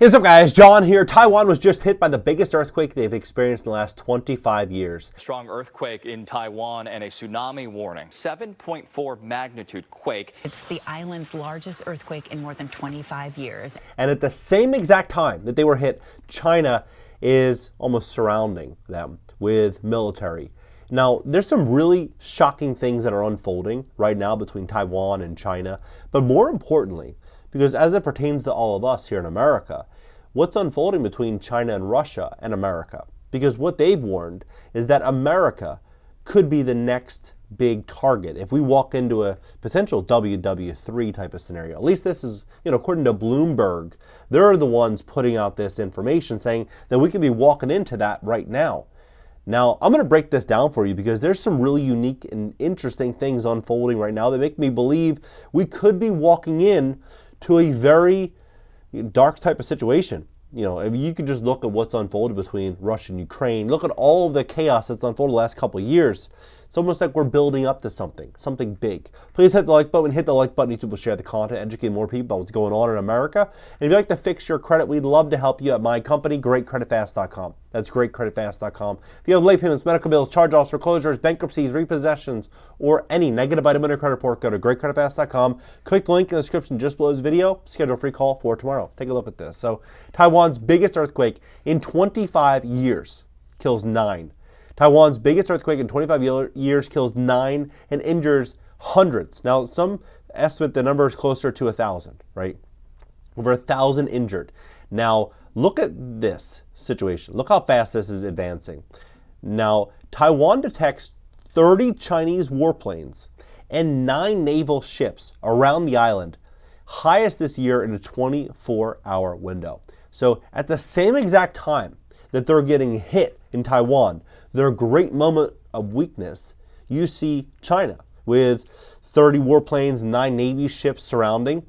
Hey, what's up guys, John here. Taiwan was just hit by the biggest earthquake they've experienced in the last 25 years. Strong earthquake in Taiwan and a tsunami warning. 7.4 magnitude quake. It's the island's largest earthquake in more than 25 years. And at the same exact time that they were hit, China is almost surrounding them with military. Now, there's some really shocking things that are unfolding right now between Taiwan and China, but more importantly, because as it pertains to all of us here in America, what's unfolding between China and Russia and America? Because what they've warned is that America could be the next big target if we walk into a potential WW3 type of scenario. At least this is, according to Bloomberg, they're the ones putting out this information saying that we could be walking into that right now. Now, I'm going to break this down for you because there's some really unique and interesting things unfolding right now that make me believe we could be walking in to a very dark type of situation. If you could just look at what's unfolded between Russia and Ukraine, look at all of the chaos that's unfolded the last couple of years. It's almost like we're building up to something big. Please hit the like button. Hit the like button. YouTube will share the content, educate more people about what's going on in America. And if you'd like to fix your credit, we'd love to help you at my company, GreatCreditFast.com. That's GreatCreditFast.com. If you have late payments, medical bills, charge-offs, foreclosures, bankruptcies, repossessions, or any negative item in your credit report, go to GreatCreditFast.com. Click the link in the description just below this video. Schedule a free call for tomorrow. Take a look at this. So, Taiwan's biggest earthquake in 25 years kills 9. Taiwan's biggest earthquake in 25 years kills 9 and injures hundreds. Now, some estimate the number is closer to 1,000, right? Over 1,000 injured. Now, look at this situation. Look how fast this is advancing. Now, Taiwan detects 30 Chinese warplanes and 9 naval ships around the island, highest this year in a 24-hour window. So, at the same exact time that they're getting hit in Taiwan, their great moment of weakness, you see China with 30 warplanes, 9 Navy ships surrounding.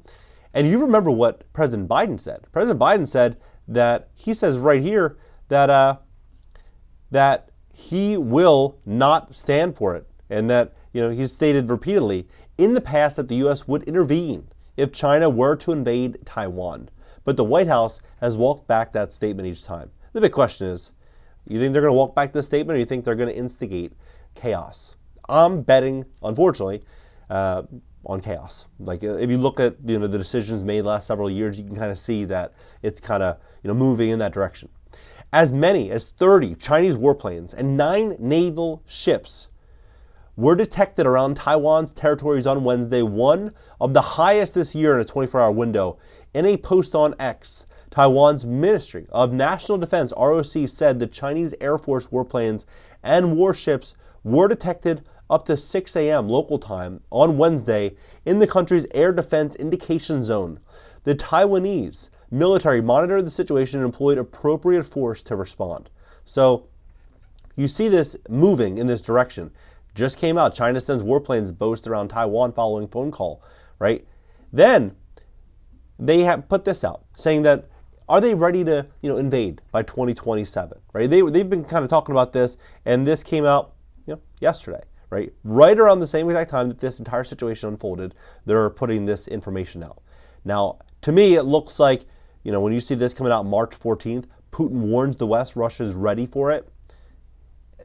And you remember what President Biden said. President Biden said that he says right here that that he will not stand for it, and that he's stated repeatedly in the past that the U.S. would intervene if China were to invade Taiwan. But the White House has walked back that statement each time. The big question is, you think they're going to walk back this statement, or you think they're going to instigate chaos? I'm betting, unfortunately, on chaos. Like if you look at the decisions made the last several years, you can kind of see that it's kind of moving in that direction. As many as 30 Chinese warplanes and 9 naval ships were detected around Taiwan's territories on Wednesday, one of the highest this year in a 24-hour window. In a post on X, Taiwan's Ministry of National Defense, ROC, said the Chinese Air Force warplanes and warships were detected up to 6 a.m. local time on Wednesday in the country's air defense indication zone. The Taiwanese military monitored the situation and employed appropriate force to respond. So you see this moving in this direction. Just came out, China sends warplanes boast around Taiwan following phone call, right? Then they have put this out saying that are they ready to invade by 2027, right? They've been kind of talking about this, and this came out yesterday, right? Right around the same exact time that this entire situation unfolded, they're putting this information out. Now, to me, it looks like, when you see this coming out March 14th, Putin warns the West Russia's ready for it.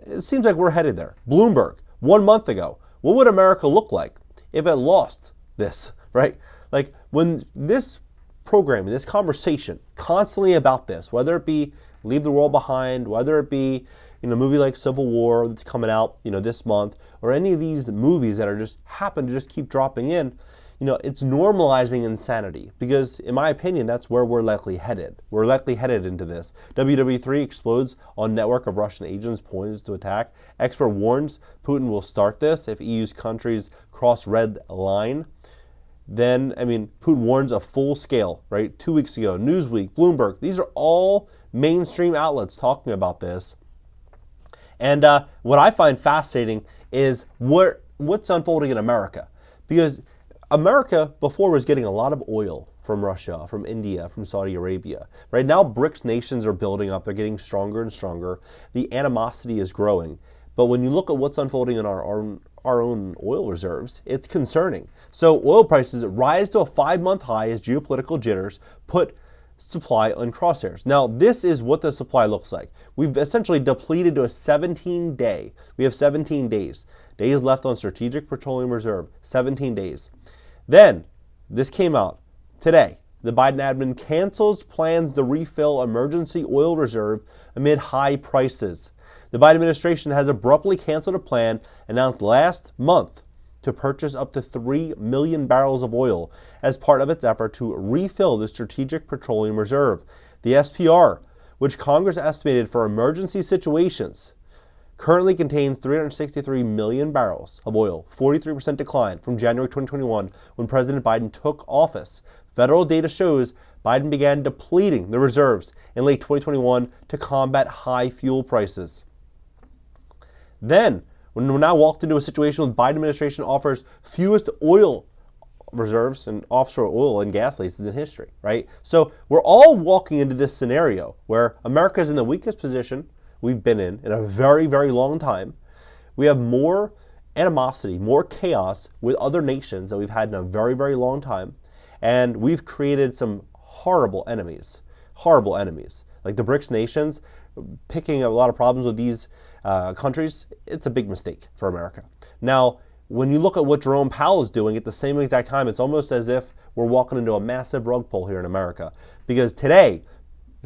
It seems like we're headed there. Bloomberg, 1 month ago, what would America look like if it lost this, right? Like when this programming, this conversation constantly about this, whether it be Leave the World Behind, whether it be a movie like Civil War that's coming out this month, or any of these movies that are just happen to just keep dropping in, it's normalizing insanity, because in my opinion that's where we're likely headed. We're likely headed into this. WW3 explodes on network of Russian agents poised to attack. Expert warns Putin will start this if EU's countries cross red line. Then, Putin warns a full scale, right? 2 weeks ago, Newsweek, Bloomberg, these are all mainstream outlets talking about this. And what I find fascinating is what's unfolding in America. Because America before was getting a lot of oil from Russia, from India, from Saudi Arabia. Right now, BRICS nations are building up. They're getting stronger and stronger. The animosity is growing. But when you look at what's unfolding in our own oil reserves, it's concerning. So oil prices rise to a 5-month high as geopolitical jitters put supply in crosshairs. Now, this is what the supply looks like. We've essentially depleted to a 17-day. We have 17 days. Days left on Strategic Petroleum Reserve, 17 days. Then, this came out today. The Biden admin cancels plans to refill emergency oil reserve amid high prices. The Biden administration has abruptly canceled a plan announced last month to purchase up to 3 million barrels of oil as part of its effort to refill the Strategic Petroleum Reserve. The SPR, which Congress estimated for emergency situations, currently contains 363 million barrels of oil, 43% decline from January 2021 when President Biden took office. Federal data shows Biden began depleting the reserves in late 2021 to combat high fuel prices. Then, when we're now walked into a situation where the Biden administration offers fewest oil reserves and offshore oil and gas leases in history, right? So we're all walking into this scenario where America is in the weakest position we've been in a very, very long time. We have more animosity, more chaos with other nations that we've had in a very, very long time. And we've created some horrible enemies, like the BRICS nations, picking a lot of problems with these countries. It's a big mistake for America. Now, when you look at what Jerome Powell is doing at the same exact time, it's almost as if we're walking into a massive rug pull here in America. Because today,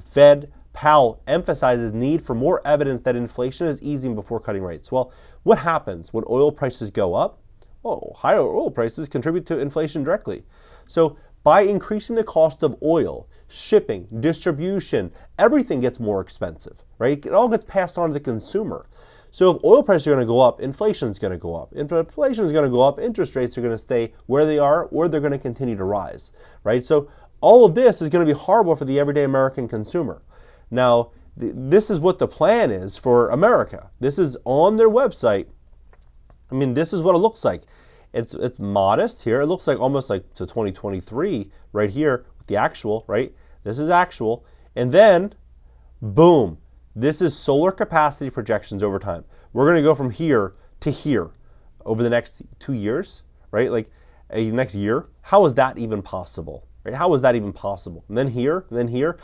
Fed Powell emphasizes need for more evidence that inflation is easing before cutting rates. Well, what happens when oil prices go up? Well, higher oil prices contribute to inflation directly. So by increasing the cost of oil, shipping, distribution, everything gets more expensive, right? It all gets passed on to the consumer. So if oil prices are going to go up, inflation is going to go up. If inflation is going to go up, interest rates are going to stay where they are, or they're going to continue to rise, right? So all of this is going to be horrible for the everyday American consumer. Now, this is what the plan is for America. This is on their website. I mean, this is what it looks like. It's modest here. It looks like almost like to 2023 right here with the actual, right? This is actual. And then, boom, this is solar capacity projections over time. We're going to go from here to here over the next 2 years, right? Like next year. How is that even possible? Right? How is that even possible? And then here, and then here.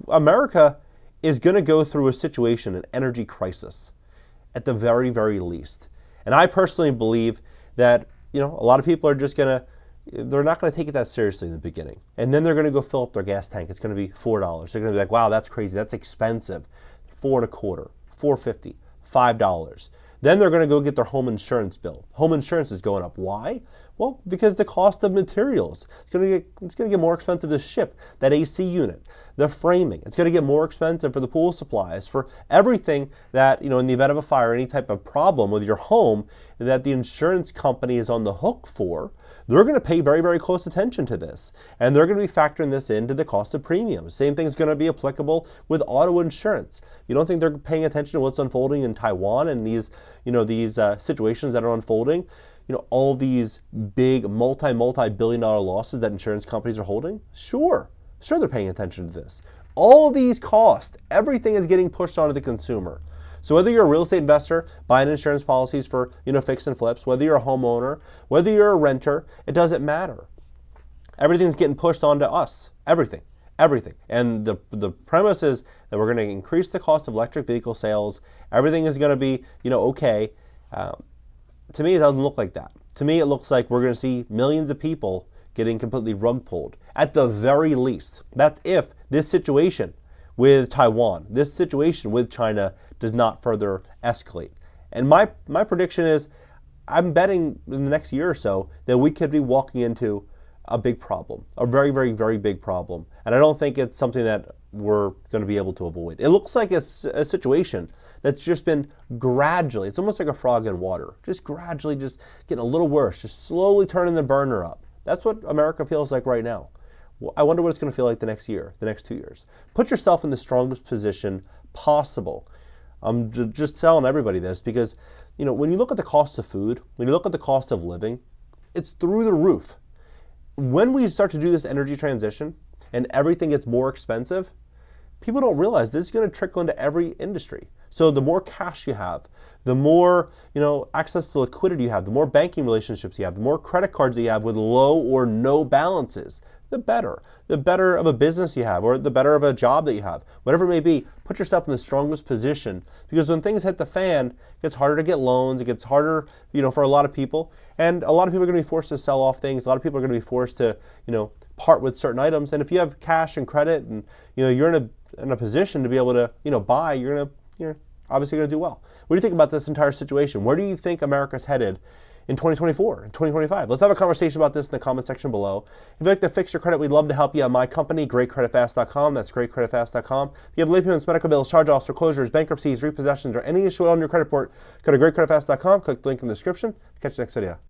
America is going to go through a situation, an energy crisis, at the very, very least. And I personally believe that, a lot of people are just they're not going to take it that seriously in the beginning. And then they're going to go fill up their gas tank. It's going to be $4. They're going to be like, wow, that's crazy. That's expensive. $4.25, $4.50, $5. Then they're going to go get their home insurance bill. Home insurance is going up. Why? Well, because the cost of materials. It's going to get more expensive to ship that AC unit, the framing. It's going to get more expensive for the pool supplies, for everything that, in the event of a fire, any type of problem with your home that the insurance company is on the hook for. They're going to pay very, very close attention to this. And they're going to be factoring this into the cost of premiums. Same thing is going to be applicable with auto insurance. You don't think they're paying attention to what's unfolding in Taiwan and these situations that are unfolding? All these big multi-billion dollar losses that insurance companies are holding? Sure they're paying attention to this. All these costs, everything is getting pushed onto the consumer. So whether you're a real estate investor buying insurance policies for, fix and flips, whether you're a homeowner, whether you're a renter, it doesn't matter. Everything's getting pushed onto us. Everything. And the premise is that we're going to increase the cost of electric vehicle sales. Everything is going to be, okay. To me, it doesn't look like that. To me, it looks like we're going to see millions of people getting completely rug pulled. At the very least, that's if this situation with Taiwan, this situation with China does not further escalate. And my prediction is, I'm betting in the next year or so that we could be walking into a big problem, a very, very, very big problem. And I don't think it's something that we're going to be able to avoid. It looks like it's a situation that's just been gradually, it's almost like a frog in water, just gradually just getting a little worse, just slowly turning the burner up. That's what America feels like right now. I wonder what it's going to feel like the next year, the next 2 years. Put yourself in the strongest position possible. I'm just telling everybody this because, when you look at the cost of food, when you look at the cost of living, it's through the roof. When we start to do this energy transition and everything gets more expensive, people don't realize this is going to trickle into every industry. So the more cash you have, the more access to liquidity you have, the more banking relationships you have, the more credit cards that you have with low or no balances, the better. The better of a business you have, or the better of a job that you have. Whatever it may be, put yourself in the strongest position, because when things hit the fan, it gets harder to get loans, it gets harder, for a lot of people, and a lot of people are going to be forced to sell off things. A lot of people are going to be forced to, part with certain items. And if you have cash and credit, and you're in a position to be able to, buy, you're obviously going to do well. What do you think about this entire situation? Where do you think America's headed in 2024, in 2025? Let's have a conversation about this in the comment section below. If you'd like to fix your credit, we'd love to help you at my company, GreatCreditFast.com. That's GreatCreditFast.com. If you have late payments, medical bills, charge-offs, foreclosures, bankruptcies, repossessions, or any issue on your credit report, go to GreatCreditFast.com. Click the link in the description. Catch you next video.